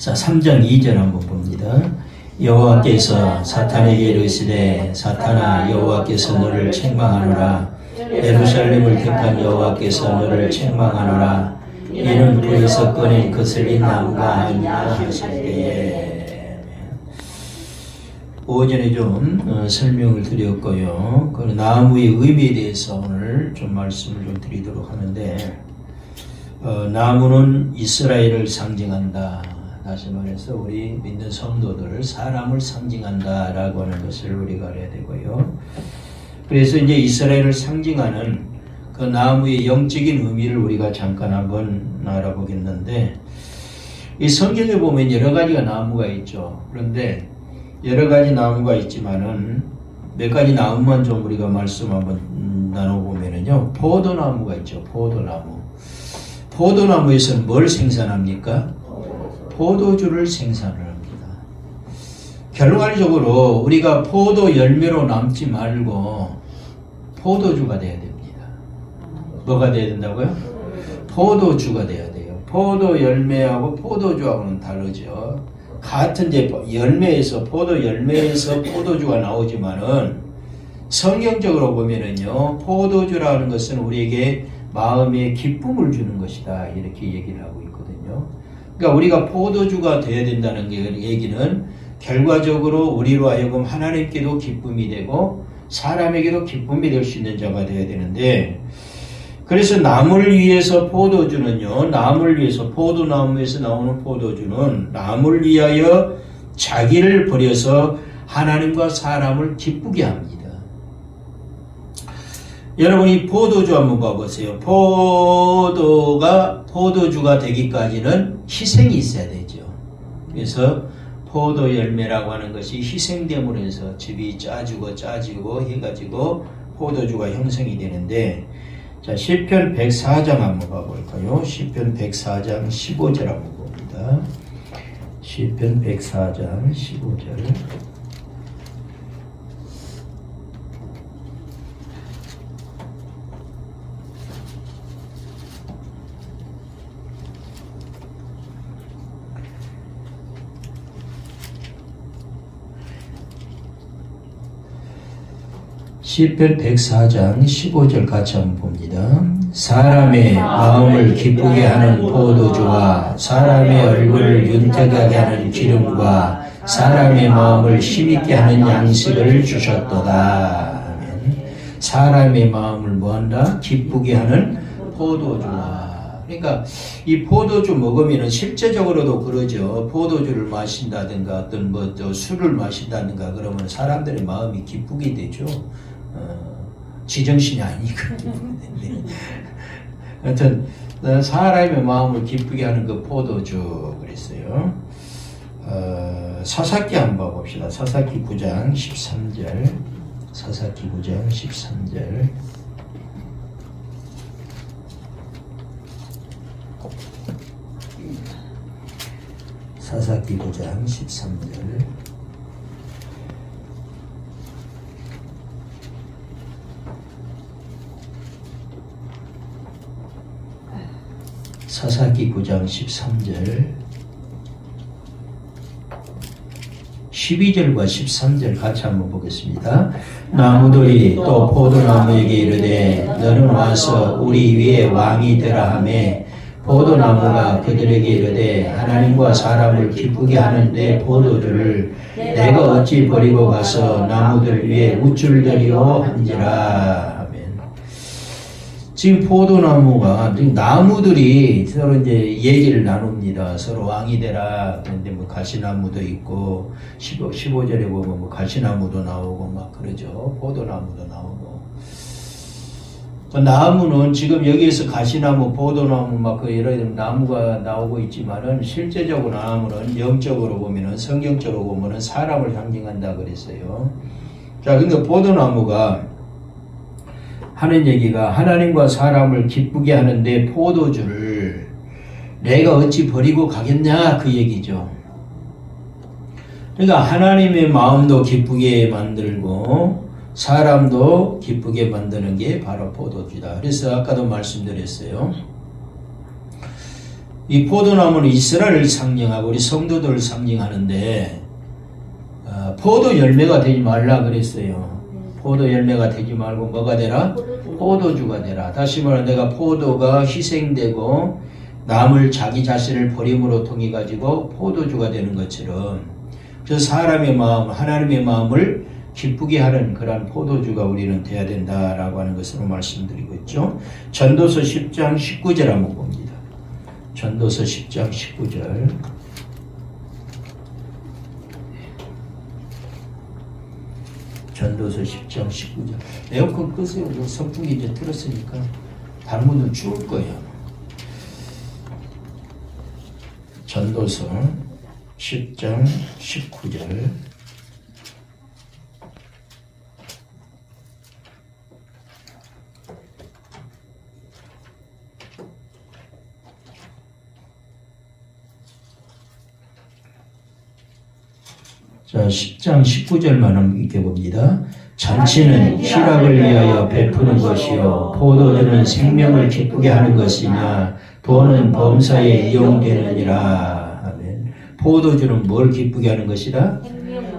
자, 3장 2절 한번 봅니다. 여호와께서 사탄에게 이르시되 사탄아 여호와께서 너를 책망하노라. 예루살렘을 택한 여호와께서 너를 책망하노라. 이는 불에서 꺼낸 거슬린 나무가 아니냐 하실 때에. 오전에 좀 설명을 드렸고요. 그 나무의 의미에 대해서 오늘 좀 말씀을 좀 드리도록 하는데, 나무는 이스라엘을 상징한다. 다시 말해서 우리 믿는 성도들, 사람을 상징한다라고 하는 것을 우리가 알아야 되고요. 그래서 이제 이스라엘을 상징하는 그 나무의 영적인 의미를 우리가 잠깐 한번 알아보겠는데, 이 성경에 보면 여러 가지가 나무가 있죠. 그런데 여러 가지 나무가 있지만은 몇 가지 나무만 좀 우리가 말씀 한번 나눠보면은요, 포도나무가 있죠. 포도나무. 포도나무에서는 뭘 생산합니까? 포도주를 생산을 합니다. 결과적으로 우리가 포도 열매로 남지 말고 포도주가 돼야 됩니다. 뭐가 돼야 된다고요? 포도주가 돼야 돼요. 포도 열매하고 포도주하고는 다르죠. 같은 열매에서, 포도 열매에서 포도주가 나오지만은 성경적으로 보면은요, 포도주라는 것은 우리에게 마음에 기쁨을 주는 것이다. 이렇게 얘기를 하고 있거든요. 그러니까 우리가 포도주가 되어야 된다는 얘기는 결과적으로 우리로 하여금 하나님께도 기쁨이 되고 사람에게도 기쁨이 될 수 있는 자가 되어야 되는데, 그래서 남을 위해서 포도주는요, 남을 위해서, 포도나무에서 나오는 포도주는 남을 위하여 자기를 버려서 하나님과 사람을 기쁘게 합니다. 여러분이 포도주 한번 봐보세요. 포도주가 되기까지는 희생이 있어야 되죠. 그래서 포도 열매라고 하는 것이 희생됨으로 해서 즙이 짜지고 해가지고 포도주가 형성이 되는데, 자, 시편 104장 한번 봐볼까요? 시편 104장 15절 한번 봅니다. 시편 104장 15절. 시편 104장 15절 같이 한번 봅니다. 사람의 마음을 기쁘게 하는 포도주와 사람의 얼굴을 윤택하게 하는 기름과 사람의 마음을 힘있게 하는 양식을 주셨도다. 사람의 마음을 뭐한다? 기쁘게 하는 포도주와. 그러니까 이 포도주 먹으면 실제적으로도 그러죠. 포도주를 마신다든가 어떤 술을 마신다든가 그러면 사람들의 마음이 기쁘게 되죠. 지정신이 아니거든요. 하여튼 사람의 마음을 기쁘게 하는 그 포도주 그랬어요. 사사기 한번 봅시다. 사사기 9장 13절. 사사기 9장 13절. 사사기 9장 13절. 사사기 9장 13절 12절과 13절 같이 한번 보겠습니다. 나무들이 또 포도나무에게 이르되 너는 와서 우리 위에 왕이 되라 하매 포도나무가 그들에게 이르되 하나님과 사람을 기쁘게 하는 내 포도주를 내가 어찌 버리고 가서 나무들 위에 우쭐대리오 한지라. 지금 포도나무가, 나무들이 서로 이제 얘기를 나눕니다. 서로 왕이 되라. 그런데 뭐 가시나무도 있고, 15절에 보면 뭐 가시나무도 나오고 막 그러죠. 포도나무도 나오고. 그 나무는 지금 여기에서 가시나무, 포도나무 막 그 여러 나무가 나오고 있지만은 실제적으로 나무는 영적으로 보면은 성경적으로 보면은 사람을 상징한다 그랬어요. 자, 근데 포도나무가 하는 얘기가 하나님과 사람을 기쁘게 하는데 포도주를 내가 어찌 버리고 가겠냐 그 얘기죠. 그러니까 하나님의 마음도 기쁘게 만들고 사람도 기쁘게 만드는 게 바로 포도주다. 그래서 아까도 말씀드렸어요. 이 포도나무는 이스라엘을 상징하고 우리 성도들을 상징하는데 포도 열매가 되지 말라 그랬어요. 포도 열매가 되지 말고 뭐가 되라? 포도주가 되라. 다시 말하면 내가 포도가 희생되고 남을 자기 자신을 버림으로 통해 가지고 포도주가 되는 것처럼 그 사람의 마음, 하나님의 마음을 기쁘게 하는 그러한 포도주가 우리는 돼야 된다라고 하는 것으로 말씀드리고 있죠. 전도서 10장 19절 한번 봅니다. 전도서 10장 19절. 전도서 10장 19절. 에어컨 끄세요. 선풍기 이제 틀었으니까 달무는 추울 거예요. 전도서 10장 19절. 자, 10장 19절만 한번 읽어봅니다. 잔치는 희락을 위하여 베푸는 것이요 포도주는 생명을 기쁘게 하는 것이냐 돈은 범사에 이용되느니라. 아멘. 포도주는 뭘 기쁘게 하는 것이다?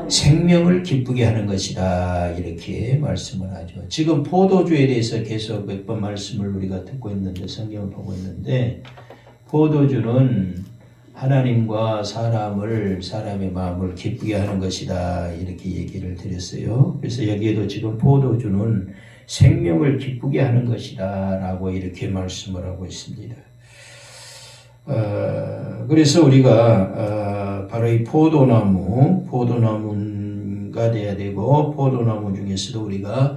생명을 기쁘게 하는 것이다. 이렇게 말씀을 하죠. 지금 포도주에 대해서 계속 몇 번 말씀을 우리가 듣고 있는데 성경을 보고 있는데 포도주는 하나님과 사람의 마음을 기쁘게 하는 것이다. 이렇게 얘기를 드렸어요. 그래서 여기에도 지금 포도주는 생명을 기쁘게 하는 것이다. 라고 이렇게 말씀을 하고 있습니다. 그래서 우리가 바로 이 포도나무가 돼야 되고 포도나무 중에서도 우리가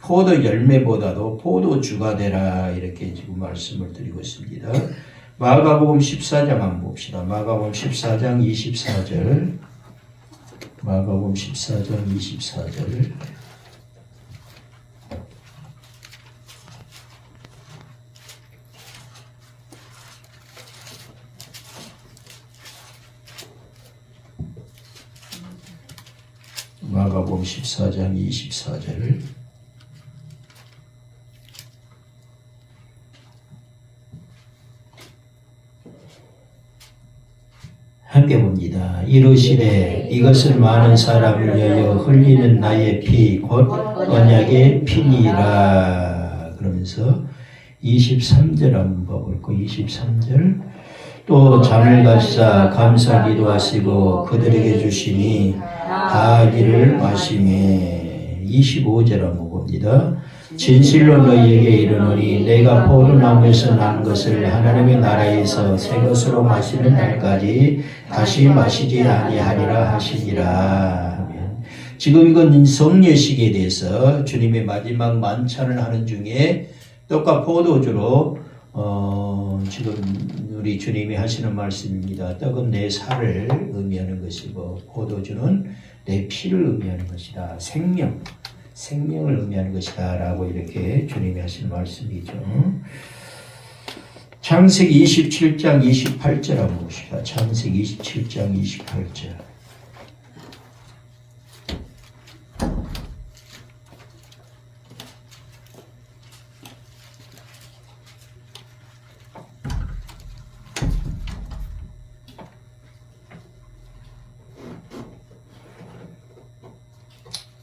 포도 열매보다도 포도주가 되라. 이렇게 지금 말씀을 드리고 있습니다. 마가복음 14장 한번 봅시다. 마가복음 14장 24절. 마가복음 14장 24절. 마가복음 14장 24절. 함께 봅니다. 이르시되 이것은 많은 사람을 위하여 흘리는 나의 피 곧 언약의 피니라. 그러면서 23절 한번 봐볼까? 23절. 또 잠을 가시사 감사 기도하시고 그들에게 주시니 다 이를 마시매. 25절 한번 봅니다. 진실로 너희에게 이르노니 내가 포도나무에서 난 것을 하나님의 나라에서 새 것으로 마시는 날까지 다시 마시지 아니하리라 하시니라. 아멘. 지금 이건 성례식에 대해서 주님의 마지막 만찬을 하는 중에 떡과 포도주로 지금 우리 주님이 하시는 말씀입니다. 떡은 내 살을 의미하는 것이고 포도주는 내 피를 의미하는 것이다. 생명을 의미하는 것이다. 라고 이렇게 주님이 하시는 말씀이죠. 창세기 27장 28절 한번 봅시다. 창세기 27장 28절.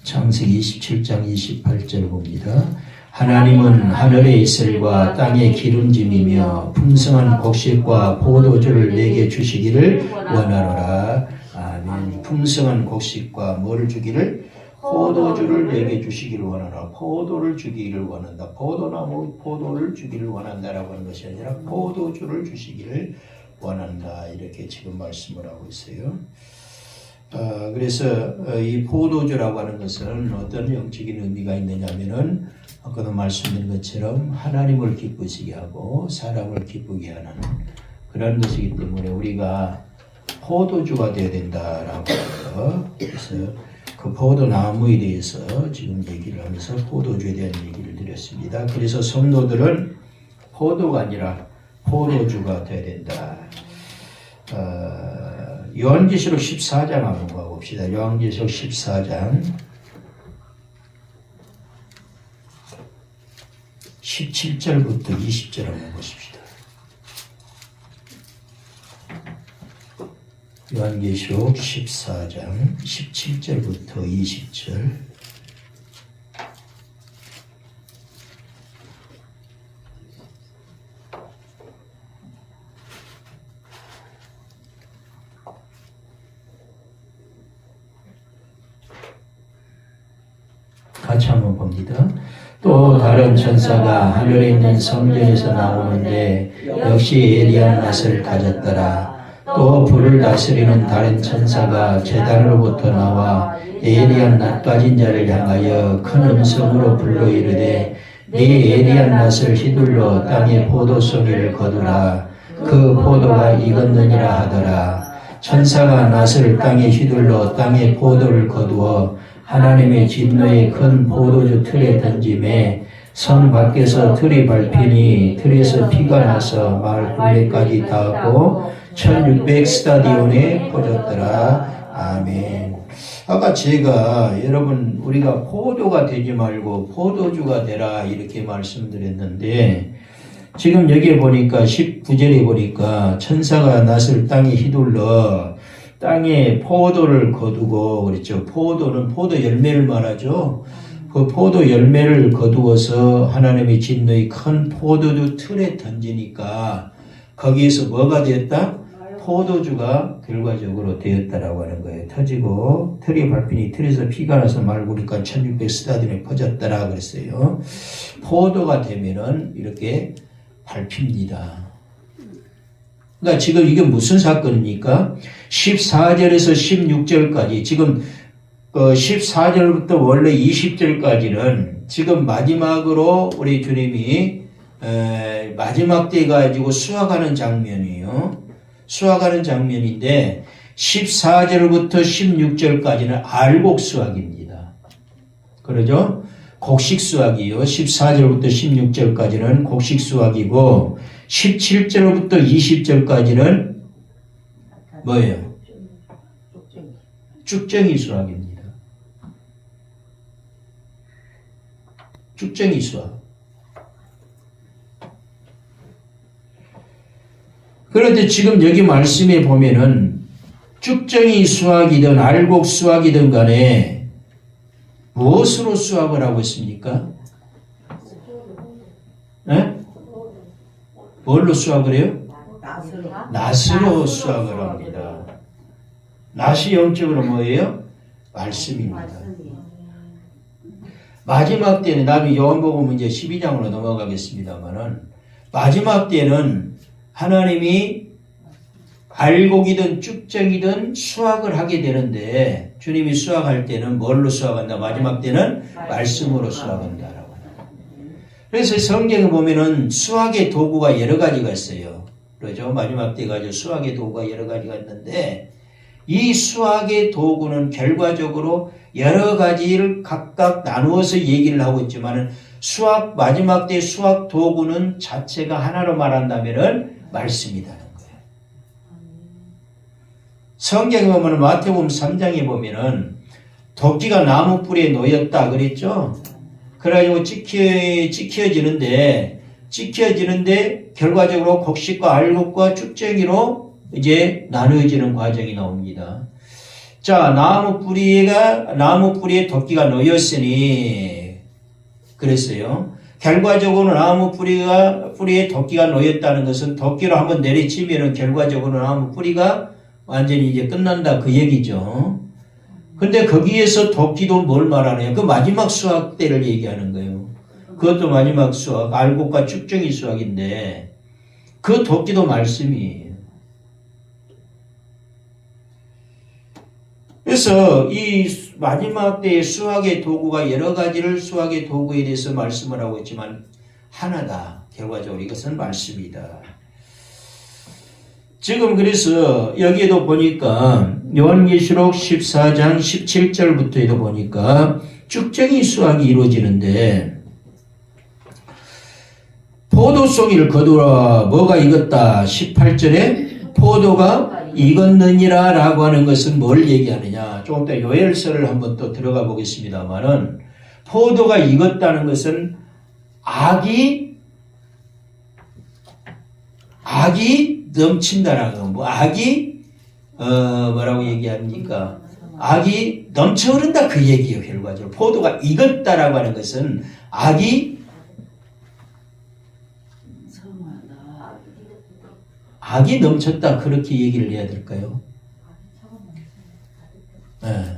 창세기 27장 28절 봅니다. 하나님은 하늘의 이슬과 땅의 기름짐이며 풍성한 곡식과 포도주를 내게 주시기를 원하노라. 아멘. 풍성한 곡식과 뭐를 주기를? 포도주를 내게 주시기를 원하노라. 포도를 주기를 원한다. 포도나무 포도를 주기를 원한다라고 하는 것이 아니라 포도주를 주시기를 원한다. 이렇게 지금 말씀을 하고 있어요. 그래서 이 포도주라고 하는 것은 어떤 영적인 의미가 있느냐 하면은 아까도 말씀드린 것처럼 하나님을 기쁘시게 하고 사람을 기쁘게 하는 그런 것이기 때문에 우리가 포도주가 되어야 된다라고 해요. 그래서 그 포도나무에 대해서 지금 얘기를 하면서 포도주에 대한 얘기를 드렸습니다. 그래서 성도들은 포도가 아니라 포도주가 되어야 된다. 요한계시록 14장 한번 봐봅시다. 요한계시록 14장 17절부터 20절 한번 보십시다. 요한계시록 14장 17절부터 20절. 같이 한번 봅니다. 또 다른 천사가 하늘에 있는 성전에서 나오는데 역시 예리한 낯을 가졌더라. 또 불을 다스리는 다른 천사가 제단으로부터 나와 예리한 낯 가진 자를 향하여 큰 음성으로 불러 이르되 네 예리한 낯을 휘둘러 땅에 포도송이를 거두라. 그 포도가 익었느니라 하더라. 천사가 낯을 땅에 휘둘러 땅에 포도를 거두어 하나님의 진노의 큰 포도주 틀에 던짐에 성 밖에서 틀이 밟히니 틀에서 피가 나서 마을 굴레까지 닿고 1600 스타디온에 퍼졌더라. 아멘. 아까 제가 여러분 우리가 포도가 되지 말고 포도주가 되라 이렇게 말씀드렸는데 지금 여기에 보니까 19절에 보니까 천사가 낫을 땅에 휘둘러 땅에 포도를 거두고 그랬죠. 포도는 포도 열매를 말하죠. 그 포도 열매를 거두어서 하나님의 진노의 큰 포도주 틀에 던지니까 거기에서 뭐가 되었다? 포도주가 결과적으로 되었다라고 하는 거예요. 터지고 틀이 밟히니 틀에서 피가 나서 말구니까 1600 스타디온에 퍼졌더라 그랬어요. 포도가 되면은 이렇게 밟힙니다. 그러니까 지금 이게 무슨 사건입니까? 14절에서 16절까지 지금 14절부터 원래 20절까지는 지금 마지막으로 우리 주님이 마지막 때 가지고 수확하는 장면이에요. 수확하는 장면인데 14절부터 16절까지는 알곡 수확입니다. 그러죠? 곡식 수확이요. 14절부터 16절까지는 곡식 수확이고 17절부터 20절까지는 뭐예요? 쭉정이 수확입니다. 쭉정이 수확. 그런데 지금 여기 말씀에 보면은 쭉정이 수확이든 알곡 수확이든 간에 무엇으로 수확을 하고 있습니까? 네? 뭘로 수확을 해요? 낫으로 수확을 합니다. 낫이 영적으로 뭐예요? 말씀입니다. 마지막 때는 나비 요한복음 이제 12장으로 넘어가겠습니다만은 마지막 때는 하나님이 알곡이든 쭉정이든 수확을 하게 되는데 주님이 수확할 때는 뭘로 수확한다? 마지막 때는 말씀으로 수확한다라고. 그래서 성경에 보면은 수확의 도구가 여러 가지가 있어요. 그렇죠? 마지막 때 가지고 수확의 도구가 여러 가지가 있는데 이 수확의 도구는 결과적으로 여러 가지를 각각 나누어서 얘기를 하고 있지만은 마지막 때 수확 도구는 자체가 하나로 말한다면은 말씀이라는 거예요. 성경에 보면은 마태복음 3장에 보면은 도끼가 나무 뿌리에 놓였다 그랬죠? 그래가지고 찍혀지는데 결과적으로 곡식과 알곡과 쭉정이로 이제 나누어지는 과정이 나옵니다. 자, 나무 뿌리에 도끼가 놓였으니 그랬어요. 결과적으로 나무 뿌리에 도끼가 놓였다는 것은 도끼로 한번 내리치면은 결과적으로 나무 뿌리가 완전히 이제 끝난다 그 얘기죠. 근데 거기에서 도끼도 뭘 말하느냐? 그 마지막 수확 때를 얘기하는 거예요. 그것도 마지막 수확, 알곡과 쭉정이 수확인데 그 도끼도 말씀이에요. 그래서 이 마지막 때의 수확의 도구가 여러 가지를 수확의 도구에 대해서 말씀을 하고 있지만 하나다. 결과적으로 이것은 말씀이다. 지금 그래서 여기에도 보니까 요한계시록 14장 17절부터에도 보니까 쭉정이 수확이 이루어지는데 포도송이를 거두라 뭐가 익었다 18절에 포도가 익었느니라 라고 하는 것은 뭘 얘기하느냐 조금 더 요엘서를 한번 또 들어가 보겠습니다만은 포도가 익었다는 것은 악이 넘친다라는 거. 뭐 악이 뭐라고 얘기합니까? 악이 넘쳐 흐른다 그 얘기예요. 결과적으로 포도가 익었다라고 하는 것은 악이 넘쳤다 그렇게 얘기를 해야 될까요? 네.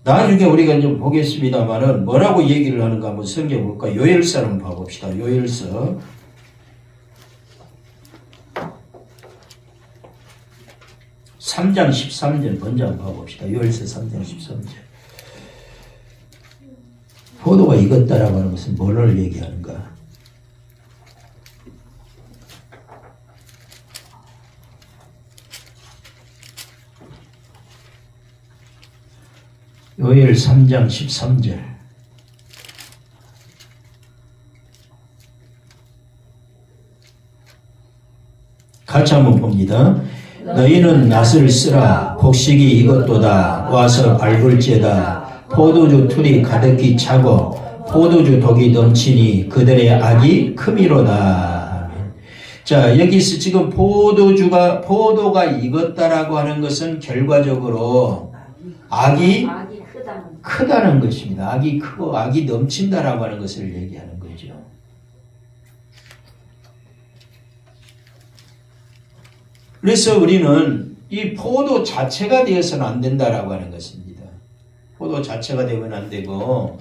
나중에 우리가 좀 보겠습니다만은 뭐라고 얘기를 하는가 한번 성경 볼까? 요엘서 한번 봐봅시다. 요엘서 3장 13절 먼저 한번 봐봅시다. 요엘서 3장 13절. 포도가 익었다라고 하는 것은 뭐를 얘기하는가? 요엘 3장 13절. 같이 한번 봅니다. 너희는 낫을 쓰라. 곡식이 익었도다. 와서 밟을지어다. 포도주 틀이 가득히 차고 포도주 독이 넘치니 그들의 악이 크미로다. 자, 여기서 지금 포도가 익었다라고 하는 것은 결과적으로 악이 크다는 것입니다. 악이 크고 악이 넘친다라고 하는 것을 얘기하는 거죠. 그래서 우리는 이 포도 자체가 되어서는 안 된다라고 하는 것입니다. 포도 자체가 되면 안 되고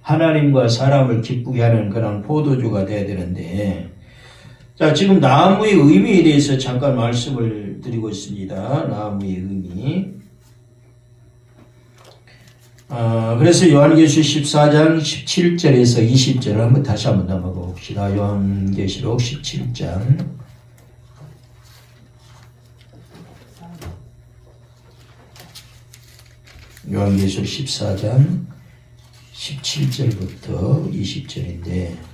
하나님과 사람을 기쁘게 하는 그런 포도주가 돼야 되는데, 자, 지금 나무의 의미에 대해서 잠깐 말씀을 드리고 있습니다. 나무의 의미. 그래서 요한계시록 14장 17절에서 20절을 한번 다시 한번 넘어가 봅시다. 요한계시록 17장. 요한계시록 14장 17절부터 20절인데,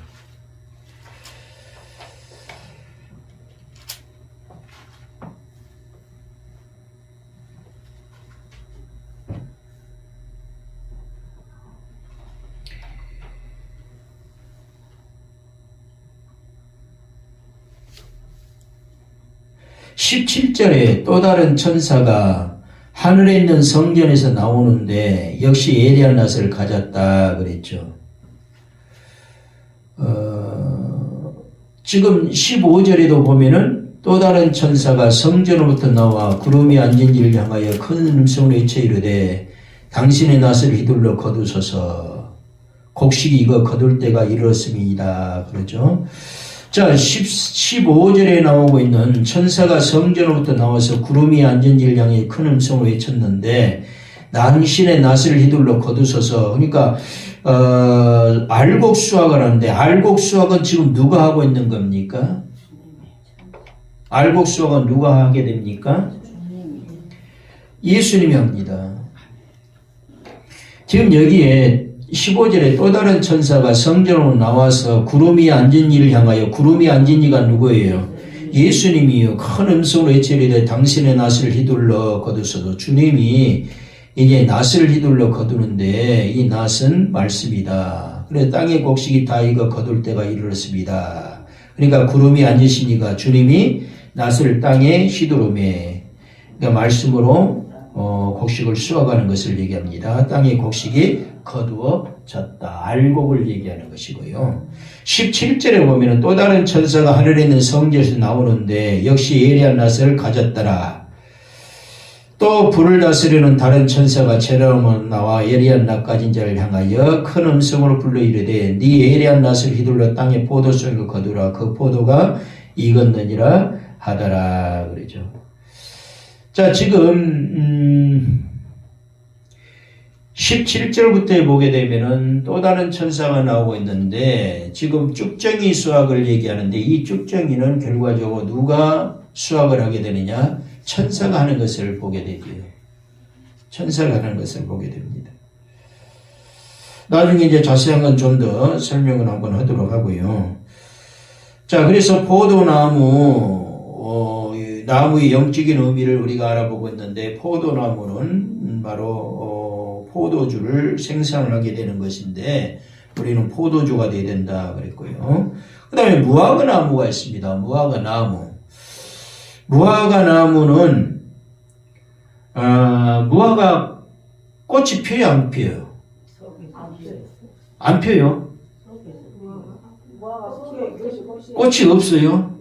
또 다른 천사가 하늘에 있는 성전에서 나오는데 역시 예리한 낫을 가졌다 그랬죠. 지금 15절에도 보면은 또 다른 천사가 성전으로부터 나와 구름이 앉은 이를 향하여 큰 음성으로 외쳐 이르되 당신의 낫을 휘둘러 거두소서 곡식이 익어 거둘 때가 이르렀음이다 그러죠. 자, 15절에 나오고 있는 천사가 성전으로부터 나와서 구름이 앉은 이를 향해 큰 음성으로 외쳤는데 당신의 낫을 휘둘러 거두소서. 그러니까 알곡 수확을 하는데 알곡 수확은 지금 누가 하고 있는 겁니까? 알곡 수확은 누가 하게 됩니까? 예수님이 합니다. 지금 여기에 15절에 또 다른 천사가 성전으로 나와서 구름이 앉은 이를 향하여, 구름이 앉은 이가 누구예요? 예수님이요. 큰 음성으로 외치리되 당신의 낫을 휘둘러 거두소서. 주님이 이게 낫을 휘둘러 거두는데 이 낫은 말씀이다. 그래 땅의 곡식이 다 익어 거둘 때가 이르렀습니다. 그러니까 구름이 앉으신 이가 주님이 낫을 땅에 휘두르매, 그러니까 말씀으로 곡식을 수확하는 것을 얘기합니다. 땅의 곡식이 거두어졌다. 알곡을 얘기하는 것이고요. 17절에 보면 또 다른 천사가 하늘에 있는 성전에서 나오는데 역시 예리한 낫을 가졌더라. 또 불을 다스리는 다른 천사가 제라음으로 나와 예리한 낫 가진 자를 향하여 큰 음성으로 불러 이르되 네 예리한 낫을 휘둘러 땅의 포도송을 거두라. 그 포도가 익었느니라 하더라. 그러죠. 자, 지금 17절부터 보게 되면은 또 다른 천사가 나오고 있는데 지금 쭉정이 수확을 얘기하는데 이 쭉정이는 결과적으로 누가 수확을 하게 되느냐? 천사가 하는 것을 보게 되죠. 천사가 하는 것을 보게 됩니다. 나중에 이제 자세한 건 좀 더 설명을 한번 하도록 하고요. 자, 그래서 나무의 영적인 의미를 우리가 알아보고 있는데 포도나무는 바로 포도주를 생산을 하게 되는 것인데 우리는 포도주가 돼야 된다 그랬고요. 그 다음에 무화과나무가 있습니다. 무화과나무. 무화과나무는 무화과 꽃이 펴요, 안 펴요? 안 펴요. 꽃이 없어요.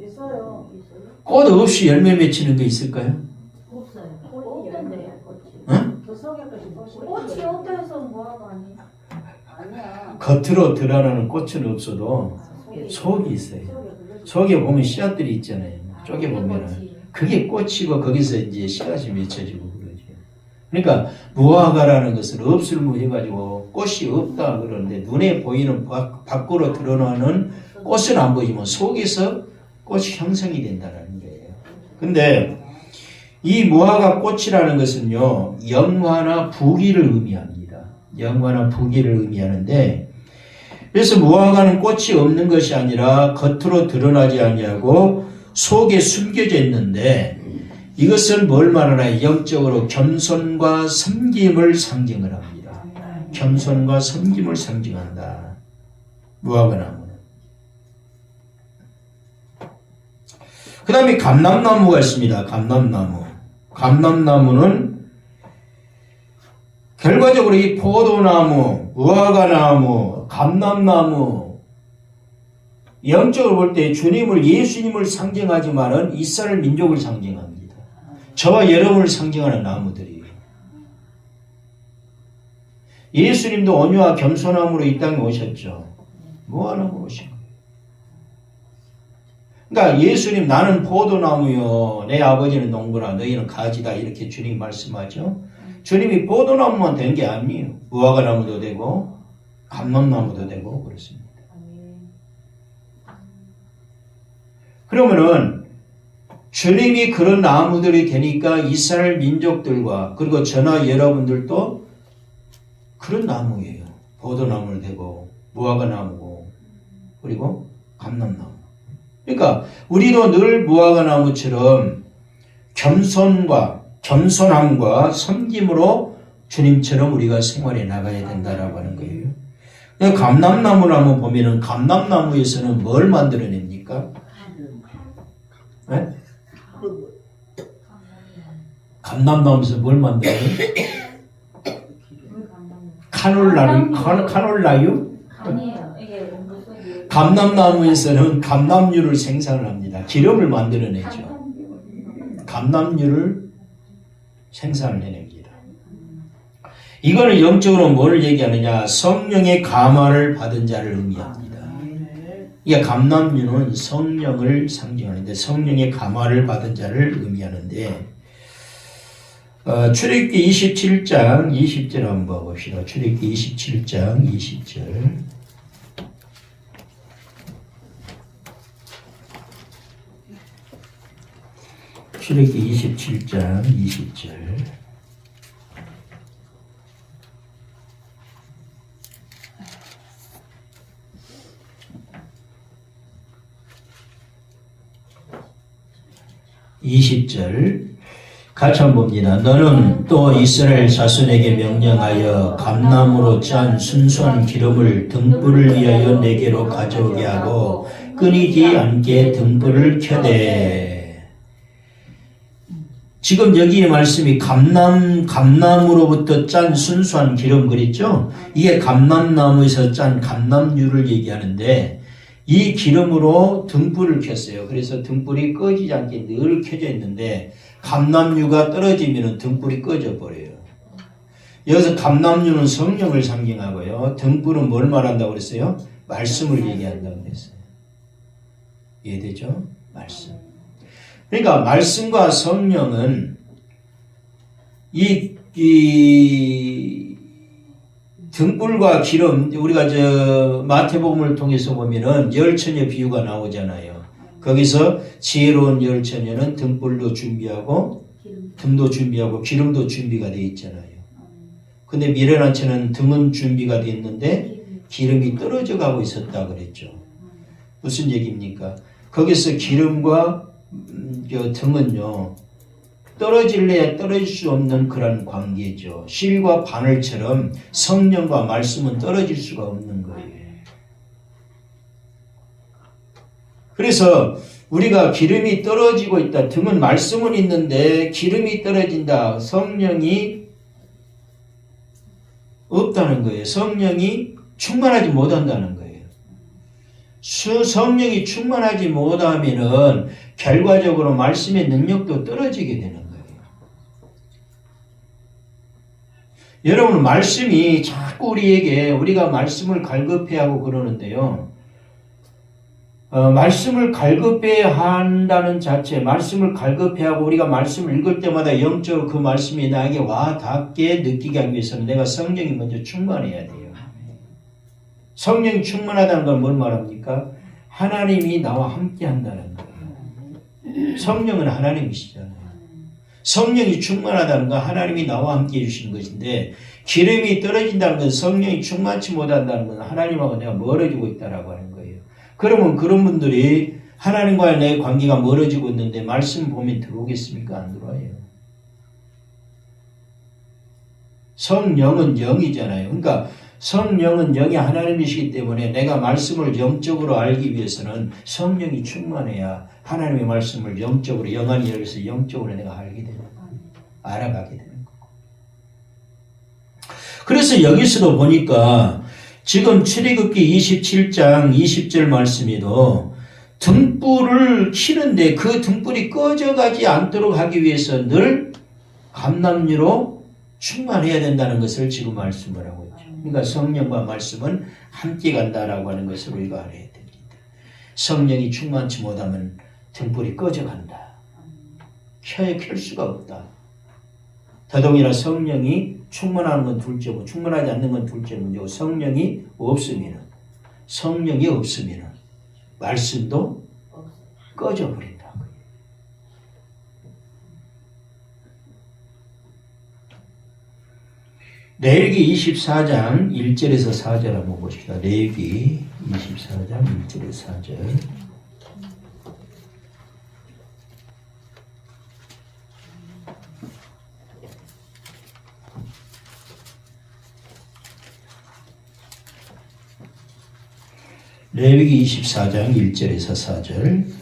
꽃 없이 열매 맺히는 게 있을까요? 없어요. 응? 꽃이 없다해서 뭐하고 아니? 겉으로 드러나는 꽃은 없어도 속이 있어요. 속에 보면 씨앗들이 있잖아요. 쪽에 보면은 그게 꽃이고 거기서 이제 씨앗이 맺혀지고 그러죠. 그러니까 무화과라는 것은 없을무 해가지고 꽃이 없다 그러는데 눈에 보이는 밖으로 드러나는 꽃은 안 보이지만 속에서 꽃이 형성이 된다는 거예요. 근데 이 무화과 꽃이라는 것은요, 영화나 부귀를 의미합니다. 영화나 부귀를 의미하는데, 그래서 무화과는 꽃이 없는 것이 아니라 겉으로 드러나지 아니하고 속에 숨겨져 있는데, 이것은 뭘 말하나? 영적으로 겸손과 섬김을 상징을 합니다. 겸손과 섬김을 상징한다. 무화과나무는. 그 다음에 감람나무가 있습니다. 감람나무. 감람나무는 결과적으로 이 포도나무, 무화과나무, 감람나무 영적으로 볼 때 주님을, 예수님을 상징하지만은 이스라엘 민족을 상징합니다. 저와 여러분을 상징하는 나무들이에요. 예수님도 온유와 겸손함으로 이 땅에 오셨죠. 무화과나무로 오신 거예요. 그러니까 예수님, 나는 포도나무요, 내 아버지는 농부라, 너희는 가지다, 이렇게 주님이 말씀하죠. 주님이 포도나무만 된 게 아니에요. 무화과나무도 되고 감람나무도 되고 그렇습니다. 그러면은 주님이 그런 나무들이 되니까 이스라엘 민족들과 그리고 저나 여러분들도 그런 나무예요. 포도나무를 되고 무화과나무고 그리고 감람나무. 그러니까 우리도 늘 무화과나무처럼 겸손함과 섬김으로 주님처럼 우리가 생활해 나가야 된다라고 하는 거예요. 감람나무를 한번 보면은 감람나무에서는 뭘 만들어냅니까? 네? 감람나무에서 뭘 만들어요? 카놀라유? 아니에요. 이게 감람나무에서는 감람유를 생산을 합니다. 기름을 만들어내죠. 감람유를 생산을 해냅니다. 이거는 영적으로 뭘 얘기하느냐? 성령의 감화를 받은 자를 의미합니다. 이 감람유는 성령을 상징하는데 성령의 감화를 받은 자를 의미하는데 출애굽기 27장 20절 한번 봅시다. 출애굽기 27장 20절. 출애굽기 27장 20절. 같이 한번 봅니다. 너는 또 이스라엘 자손에게 명령하여 감나무로 짠 순수한 기름을 등불을 위하여 내게로 가져오게 하고 끊이지 않게 등불을 켜되. 지금 여기에 말씀이 감나무로부터 짠 순수한 기름 그랬죠? 이게 감람나무에서 짠 감람유를 얘기하는데 이 기름으로 등불을 켰어요. 그래서 등불이 꺼지지 않게 늘 켜져 있는데 감람유가 떨어지면 등불이 꺼져 버려요. 여기서 감람유는 성령을 상징하고요. 등불은 뭘 말한다고 그랬어요? 말씀을 얘기한다고 그랬어요. 이해되죠? 말씀. 그러니까 말씀과 성령은 이 등불과 기름, 우리가 마태복음을 통해서 보면은 열처녀 비유가 나오잖아요. 거기서 지혜로운 열처녀는 등불도 준비하고 등도 준비하고 기름도 준비가 되어 있잖아요. 근데 미련한 처는 등은 준비가 되어 있는데 기름이 떨어져 가고 있었다 그랬죠. 무슨 얘기입니까? 거기서 기름과 등은요, 떨어질래야 떨어질 수 없는 그런 관계죠. 실과 바늘처럼 성령과 말씀은 떨어질 수가 없는 거예요. 그래서 우리가 기름이 떨어지고 있다. 등은 말씀은 있는데 기름이 떨어진다. 성령이 없다는 거예요. 성령이 충만하지 못한다는 거예요. 성령이 충만하지 못하면은 결과적으로 말씀의 능력도 떨어지게 되는 거예요. 여러분, 말씀이 자꾸 우리에게 우리가 말씀을 갈급해하고 그러는데요. 말씀을 갈급해야 한다는 자체, 말씀을 갈급해하고 우리가 말씀을 읽을 때마다 영적으로 그 말씀이 나에게 와 닿게 느끼게 하기 위해서는 내가 성령이 먼저 충만해야 돼요. 성령이 충만하다는 건 뭘 말합니까? 하나님이 나와 함께 한다는 거예요. 성령은 하나님이시잖아요. 성령이 충만하다는 건 하나님이 나와 함께 해주시는 것인데, 기름이 떨어진다는 건 성령이 충만치 못한다는 건 하나님하고 내가 멀어지고 있다라고 하는 거예요. 그러면 그런 분들이 하나님과의 내 관계가 멀어지고 있는데 말씀 보면 들어오겠습니까? 안 들어와요. 성령은 영이잖아요. 그러니까 성령은 영이 하나님이시기 때문에 내가 말씀을 영적으로 알기 위해서는 성령이 충만해야 하나님의 말씀을 영적으로, 영안이 열려서 영적으로 내가 알게 되는 거예요. 알아가게 되는 거예요. 그래서 여기서도 보니까 지금 출애굽기 27장 20절 말씀에도 등불을 켜는데 그 등불이 꺼져가지 않도록 하기 위해서 늘 감람유로 충만해야 된다는 것을 지금 말씀을 하고 있죠. 그러니까 성령과 말씀은 함께 간다라고 하는 것을 우리가 알아야 됩니다. 성령이 충만치 못하면 등불이 꺼져간다. 켤 수가 없다. 더더욱이나 성령이 충만하는 건 둘째고 충만하지 않는 건 둘째 문제고 성령이 없으면 말씀도 꺼져버린다. 레위기 24장 1절에서 4절 한번 보십시다. 레위기 24장 1절에서 4절. 레위기 24장 1절에서 4절.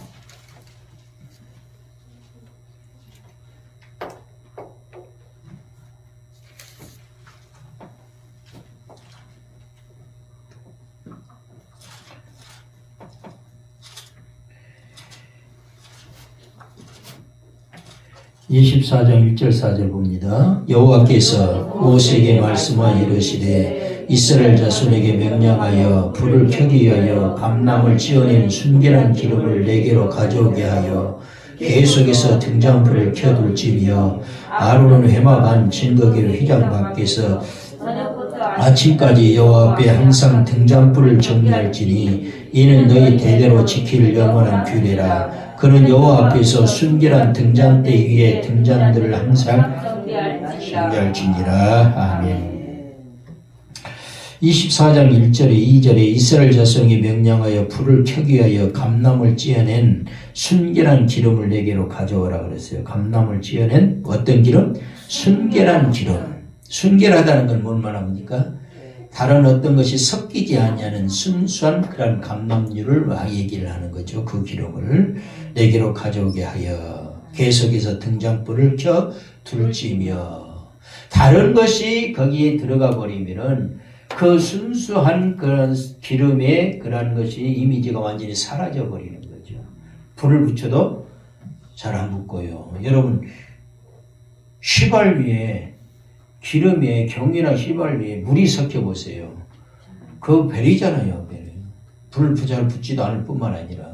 (24장 1절 4절) 봅니다. 여호와께서 모세에게 말씀하여 이르시되 이스라엘 자손에게 명령하여 불을 켜기 위하여 감람을 찌어낸 순결한 기름을 네개로 가져오게 하여 계속해서 등잔불을 켜둘지며 아론은 회막 안 증거기를 휘장 밖에서 아침까지 여호와 앞에 항상 등잔불을 정리할지니 이는 너희 대대로 지킬 영원한 규례라. 그는 여호와 앞에서 순결한 등잔대 위에 등잔들을 항상 정리할지니라. 아멘. 24장 1절에 2절에 이스라엘 자손이 명령하여 불을 켜기 위하여 감람을 찌어낸 순결한 기름을 네개로 가져오라 그랬어요. 감람을 찌어낸 어떤 기름? 순결한 기름. 순결하다는 건 뭘 말합니까? 다른 어떤 것이 섞이지 아니하는 순수한 그런 감람유를 얘기를 하는 거죠. 그 기름을 네개로 가져오게 하여 계속해서 등잔불을 켜 둘지며, 다른 것이 거기에 들어가 버리면은 그 순수한 그런 기름의 그런 것이 이미지가 완전히 사라져 버리는 거죠. 불을 붙여도 잘 안 붙고요. 여러분, 휘발 위에 기름에 경이나 휘발 위에 물이 섞여 보세요. 그거 베리잖아요. 베리. 불 잘 붙지도 않을 뿐만 아니라.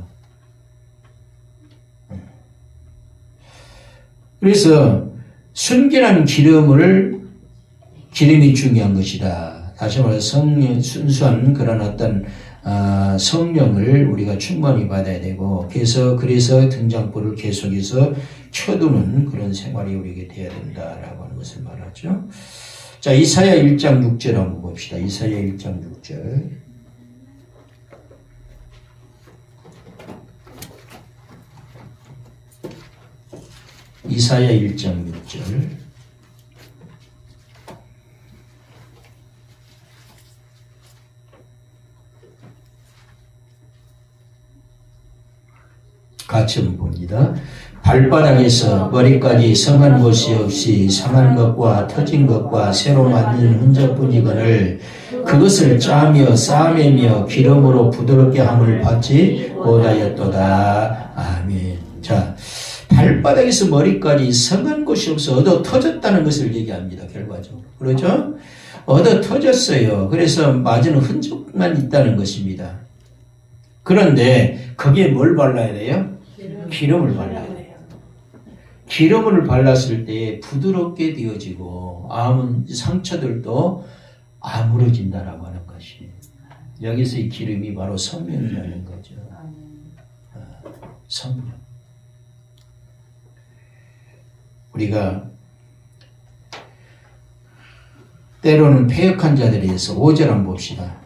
그래서 순결한 기름이 중요한 것이다. 다시 말해서 순수한 그런 어떤 성령을 우리가 충분히 받아야 되고, 그래서 등잔불을 계속해서 켜두는 그런 생활이 우리에게 돼야 된다라고 하는 것을 말하죠. 자, 이사야 1장 6절 한번 봅시다. 이사야 1장 6절. 이사야 1장 6절. 같이 한번 봅니다. 발바닥에서 머리까지 성한 곳이 없이 상한 것과 터진 것과 새로 만든 흔적뿐이거늘 그것을 짜며 싸매며 기름으로 부드럽게 함을 받지 못하였도다. 아멘. 자, 발바닥에서 머리까지 성한 곳이 없어 얻어 터졌다는 것을 얘기합니다. 결과적으로. 그렇죠? 얻어 터졌어요. 그래서 맞은 흔적만 있다는 것입니다. 그런데 거기에 뭘 발라야 돼요? 기름을 발라야 돼요. 기름을 발랐을 때 부드럽게 되어지고 상처들도 아물어진다라고 하는 것이 여기서 이 기름이 바로 성령이라는 거죠. 성령. 우리가 때로는 패역한 자들에 대해서 5절 한번 봅시다.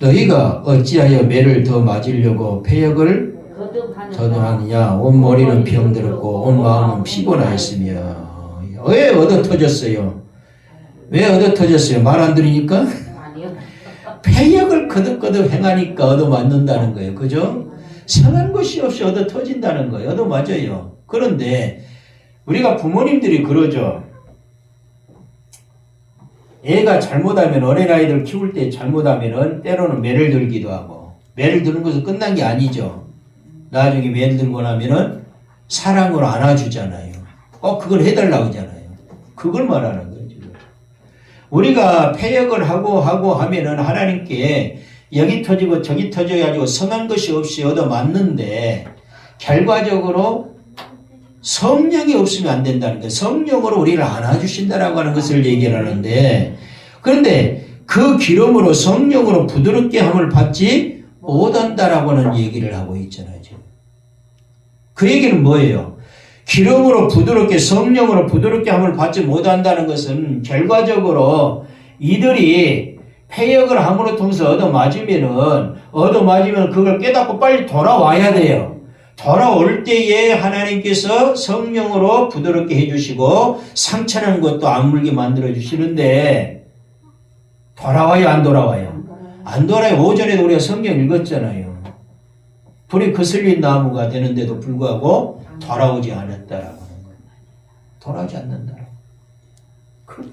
너희가 어찌하여 매를 더 맞으려고 패역을 더더하느냐. 온 머리는 병들었고 온 마음은 피곤하였으며. 왜 얻어 터졌어요? 왜 얻어 터졌어요? 말 안 들으니까? 패역을 거듭거듭 행하니까 얻어 맞는다는 거예요. 그죠? 성한 것이 없이 얻어 터진다는 거예요. 얻어 맞아요. 그런데 우리가 부모님들이 그러죠. 애가 잘못하면 어린아이들 키울 때 잘못하면은 때로는 매를 들기도 하고 매를 드는 것은 끝난 게 아니죠. 나중에 매를 들고 나면은 사랑으로 안아주잖아요. 그걸 해달라고 하잖아요. 그걸 말하는 거예요. 지금. 우리가 패역을 하고 하면은 하나님께 여기 터지고 저기 터져가지고 성한 것이 없이 얻어 맞는데 결과적으로 성령이 없으면 안 된다는 거예요. 성령으로 우리를 안아주신다라고 하는 것을 얘기를 하는데 그런데 그 기름으로 성령으로 부드럽게 함을 받지 못한다라고 하는 얘기를 하고 있잖아요. 지금. 그 얘기는 뭐예요? 기름으로 부드럽게 성령으로 부드럽게 함을 받지 못한다는 것은 결과적으로 이들이 패역을 함으로 통해서 얻어맞으면 그걸 깨닫고 빨리 돌아와야 돼요. 돌아올 때에 하나님께서 성령으로 부드럽게 해주시고 상처난 것도 안 물게 만들어 주시는데 돌아와요 안 돌아와요? 안 돌아요. 오전에도 우리가 성경 읽었잖아요. 불이 거슬린 나무가 되는데도 불구하고 돌아오지 않았다라고 하는 거예요. 돌아오지 않는다라고. 그래요.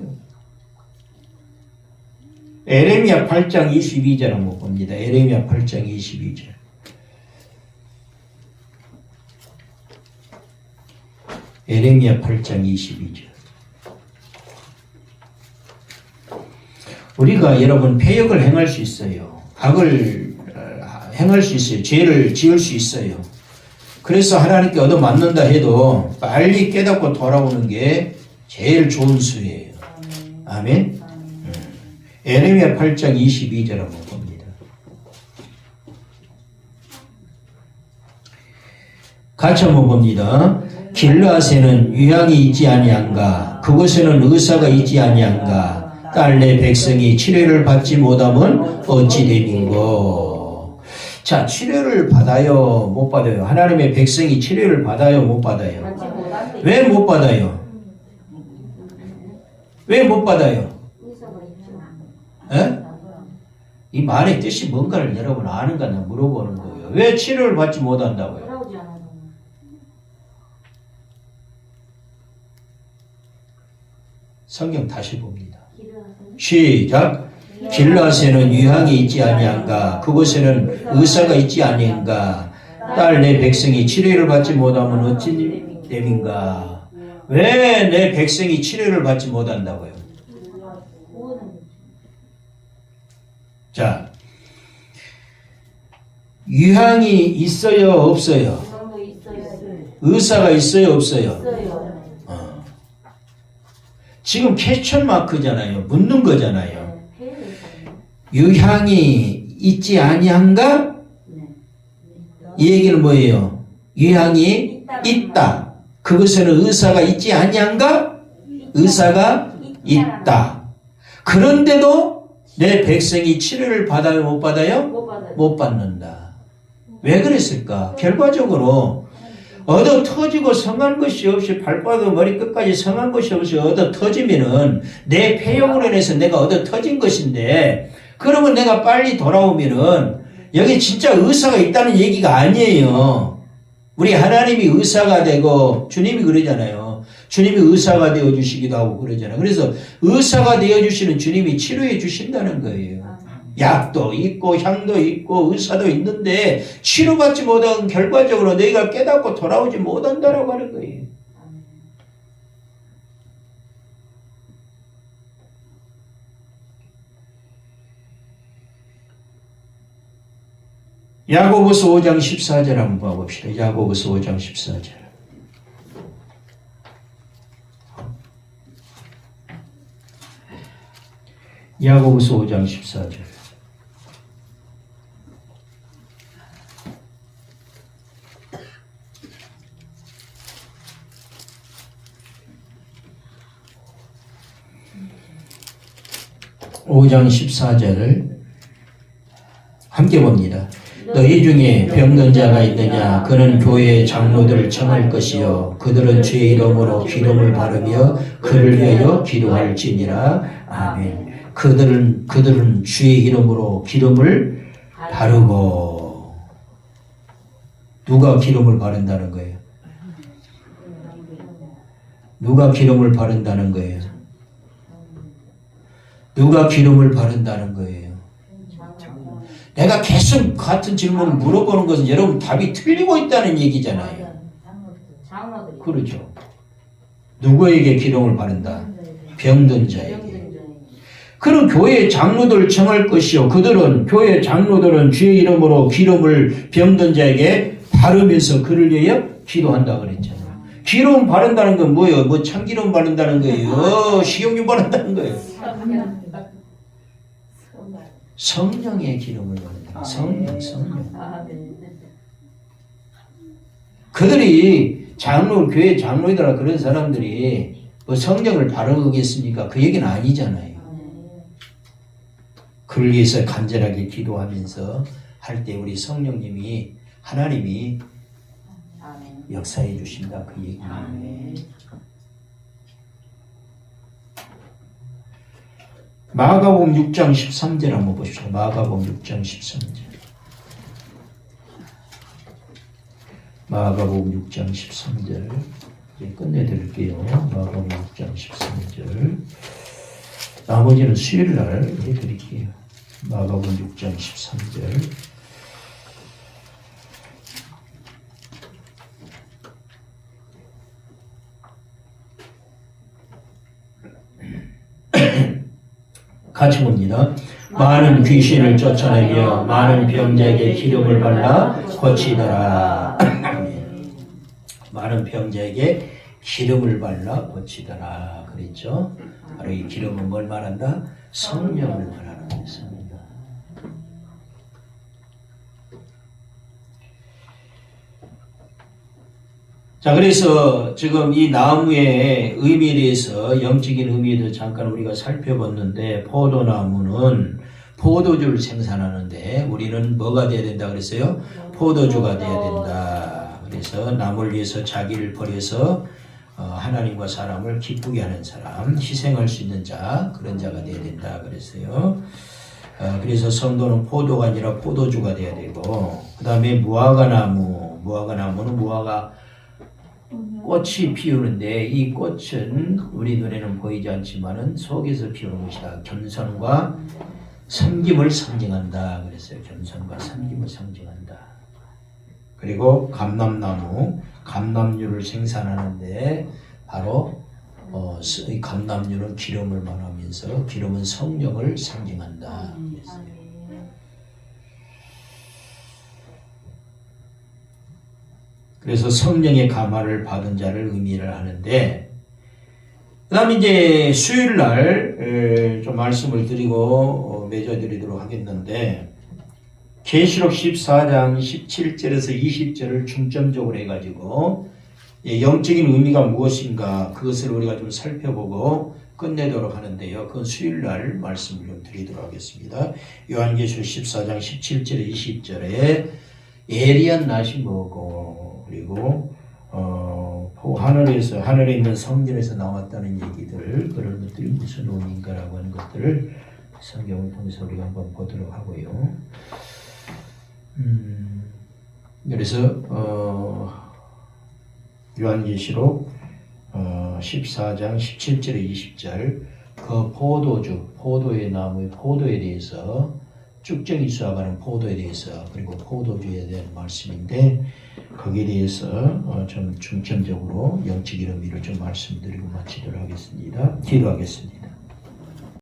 에레미야 8장 22절 한번 봅니다. 에레미야 8장 22절. 에레미야 8장 22절. 우리가 여러분 패역을 행할 수 있어요. 악을 행할 수 있어요. 죄를 지을 수 있어요. 그래서 하나님께 얻어맞는다 해도 빨리 깨닫고 돌아오는 게 제일 좋은 수예요. 아멘. 에레미야 8장 22절 한번 봅니다. 같이 한번 봅니다. 길르앗에는 유향이 있지 아니한가? 그곳에는 의사가 있지 아니한가? 딸 내 백성이 치료를 받지 못하면 어찌 됨인고? 자, 치료를 받아요? 못 받아요? 하나님의 백성이 치료를 받아요? 못 받아요? 왜 못 받아요? 왜 못 받아요? 에? 이 말의 뜻이 뭔가를 여러분 아는가 물어보는 거예요. 왜 치료를 받지 못한다고요? 성경 다시 봅니다. 시작. 길르앗에는 유향이 있지 아니한가? 그곳에는 의사가 있지 아니한가? 딸 내 백성이 치료를 받지 못하면 어찌 됨인가? 왜 내 백성이 치료를 받지 못한다고요? 자, 유향이 있어요, 없어요? 의사가 있어요, 없어요? 지금 퀘스천 마크잖아요. 묻는 거잖아요. 유향이 있지 아니한가? 이 얘기는 뭐예요? 유향이 있다. 그것에는 의사가 있지 아니한가? 의사가 있다. 그런데도 내 백성이 치료를 받아요? 못 받아요? 못 받는다. 왜 그랬을까? 결과적으로 얻어 터지고 성한 것이 없이 발바닥 머리 끝까지 성한 것이 없이 얻어 터지면은 내 패역으로 인해서 내가 얻어 터진 것인데 그러면 내가 빨리 돌아오면은 여기 진짜 의사가 있다는 얘기가 아니에요. 우리 하나님이 의사가 되고 주님이 그러잖아요. 주님이 의사가 되어주시기도 하고 그러잖아요. 그래서 의사가 되어주시는 주님이 치료해 주신다는 거예요. 약도 있고 향도 있고 의사도 있는데 치료받지 못한 결과적으로 너희가 깨닫고 돌아오지 못한다라고 하는 거예요. 야고보서 5장 14절 한번 봐봅시다. 야고보서 5장 14절. 야고보서 5장 14절. (5장 14절을) 함께 봅니다. 너희 중에 병든 자가 있느냐? 그는 교회의 장로들을 청할 것이요 그들은 주의 이름으로 기름을 바르며 그를 위하여 기도할지니라. 아멘. 그들은 주의 이름으로 기름을 바르고. 누가 기름을 바른다는 거예요? 누가 기름을 바른다는 거예요? 누가 기름을 바른다는 거예요? 내가 계속 같은 질문을 물어보는 것은 여러분 답이 틀리고 있다는 얘기잖아요. 그렇죠. 누구에게 기름을 바른다? 병든 자에게. 그런 교회 장로들을 청할 것이요 그들은 교회 장로들은 주의 이름으로 기름을 병든 자에게 바르면서 그를 위하여 기도한다 그랬잖아요. 기름 바른다는 건 뭐예요? 뭐 참기름 바른다는 거예요? 식용유 바른다는 거예요? 성령의 기름을 바른다. 성령. 그들이 교회 장로이더라 그런 사람들이 뭐 성령을 바르겠습니까? 그 얘기는 아니잖아요. 그를 위해서 간절하게 기도하면서 할 때 우리 성령님이 하나님이 역사해 주신다 그 얘기예요. 마가복음 6장 13절 한번 보십시오. 마가복음 6장 13절. 마가복음 6장 13절. 이제 끝내드릴게요. 마가복음 6장 13절. 나머지는 수요일날 해드릴게요. 마가복음 6장 13절. 같이 봅니다. 많은 귀신을 쫓아내며 많은 병자에게 기름을 발라 고치더라. 많은 병자에게 기름을 발라 고치더라. 그랬죠? 바로 이 기름은 뭘 말한다? 성령을 말하는 것입니다. 자, 그래서 지금 이 나무의 의미에 대해서 영적인 의미에 대해서 잠깐 우리가 살펴봤는데 포도나무는 포도주를 생산하는데 우리는 뭐가 돼야 된다 그랬어요? 포도주가 돼야 된다. 그래서 남을 위해서 자기를 버려서 하나님과 사람을 기쁘게 하는 사람, 희생할 수 있는 자, 그런 자가 돼야 된다 그랬어요. 그래서 성도는 포도가 아니라 포도주가 돼야 되고 그 다음에 무화과나무는 무화과 꽃이 피우는데 이 꽃은 우리 눈에는 보이지 않지만은 속에서 피우는 것이다. 겸손과 섬김을 상징한다. 그랬어요. 겸손과 섬김을 상징한다. 그리고 감람유를 생산하는데 바로 이 감람유는 기름을 말하면서 기름은 성령을 상징한다. 그랬어요. 그래서 성령의 감화를 받은 자를 의미를 하는데, 그 다음에 이제 수요일 날 좀 말씀을 드리고 맺어드리도록 하겠는데, 계시록 14장 17절에서 20절을 중점적으로 해가지고 영적인 의미가 무엇인가 그것을 우리가 좀 살펴보고 끝내도록 하는데요. 그건 수요일 날 말씀을 좀 드리도록 하겠습니다. 요한계시록 14장 17절에 20절에 예리한 낫이 뭐고, 그리고 하늘에 있는 성전에서 나왔다는 얘기들, 그런 것들이 무슨 의미인가라고 하는 것들을 성경을 통해서 우리가 한번 보도록 하고요. 그래서 요한계시록 14장 17절에 20절 그 포도주, 포도의 나무의 포도에 대해서 쭉정이 수확하는 포도에 대해서 그리고 포도주에 대한 말씀인데 거기에 대해서 좀 중점적으로 영적 의미를 좀 말씀드리고 마치도록 하겠습니다. 기도하겠습니다.